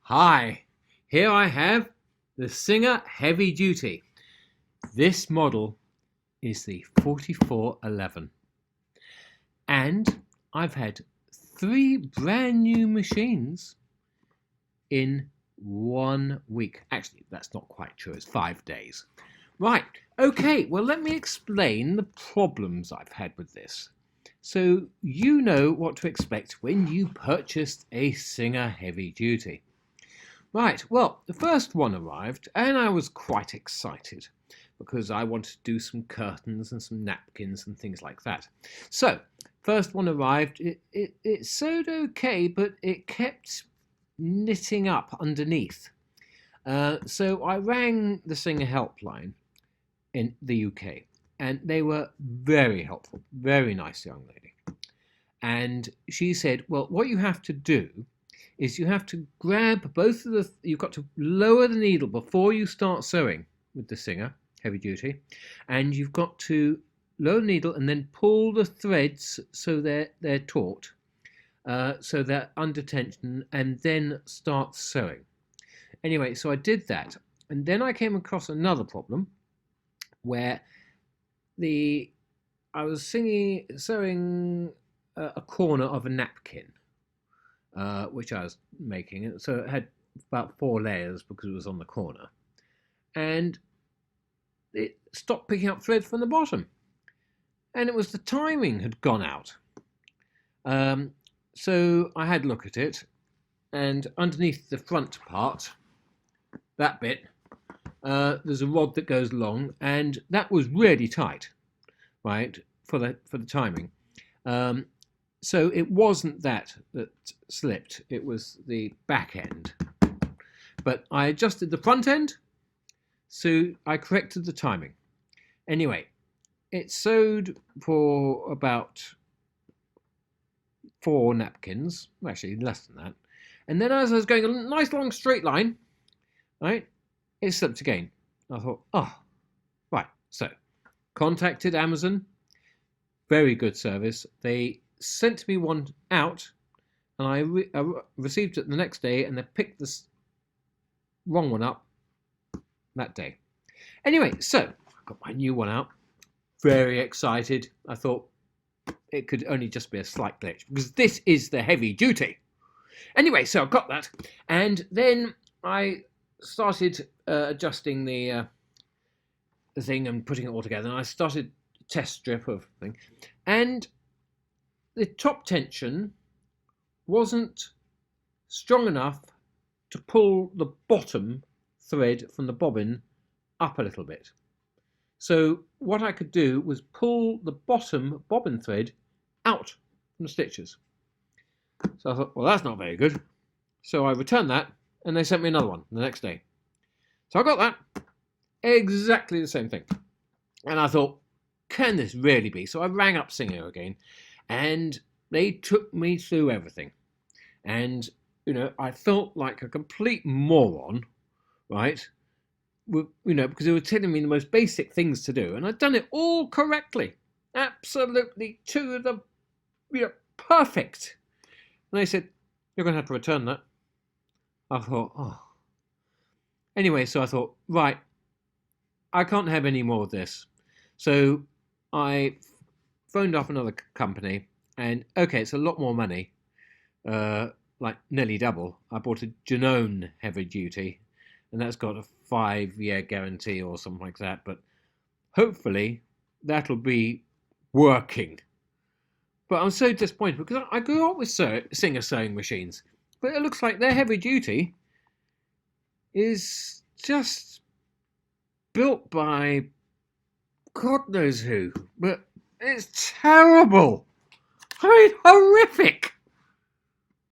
Hi, here I have the Singer Heavy Duty. This model is the 4411 and I've had 3 brand new machines in 1 week. Actually, that's not quite true, it's 5 days. Right, okay, well let me explain the problems I've had with this. So you know what to expect when you purchased a Singer Heavy Duty. Right, well, the first one arrived and I was quite excited because I wanted to do some curtains and some napkins and things like that. So, first one arrived, it sewed okay, but it kept knitting up underneath. So I rang the Singer helpline in the UK and they were very helpful, very nice young lady. And she said, well, what you have to do is you have to grab both of the, you've got to lower the needle before you start sewing with the Singer Heavy Duty, and you've got to lower the needle and then pull the threads so they're taut, so they're under tension, and then start sewing. Anyway, so I did that, and then I came across another problem where I was sewing a corner of a napkin, which I was making. So it had about 4 layers because it was on the corner. And it stopped picking up thread from the bottom. And it was the timing had gone out. So I had a look at it. And underneath the front part, that bit, there's a rod that goes along. And that was really tight, right, for the timing. So it wasn't that slipped, it was the back end. But I adjusted the front end, so I corrected the timing. Anyway, it sewed for about 4 napkins, actually less than that. And then as I was going a nice long straight line, right, it slipped again. I thought, oh, right. So contacted Amazon, very good service. They sent me one out and I received it the next day and they picked this wrong one up that day. Anyway, so I got my new one out, very excited. I thought it could only just be a slight glitch because this is the Heavy Duty. Anyway, so I got that and then I started adjusting the thing and putting it all together, and I started a test strip of thing, and the top tension wasn't strong enough to pull the bottom thread from the bobbin up a little bit. So what I could do was pull the bottom bobbin thread out from the stitches. So I thought, well, that's not very good. So I returned that and they sent me another one the next day. So I got that, exactly the same thing. And I thought, can this really be? So I rang up Singer again and they took me through everything. And, you know, I felt like a complete moron, right? You know, because they were telling me the most basic things to do. And I'd done it all correctly. Absolutely to the, perfect. And they said, you're going to have to return that. I thought, oh. Anyway, so I thought, right, I can't have any more of this. So I phoned up another company and, okay, it's a lot more money, like nearly double. I bought a Janone Heavy Duty and that's got a 5-year guarantee or something like that. But hopefully that'll be working. But I'm so disappointed because I grew up with Singer sewing machines, but it looks like their Heavy Duty is just built by God knows who, but it's terrible. I mean, horrific.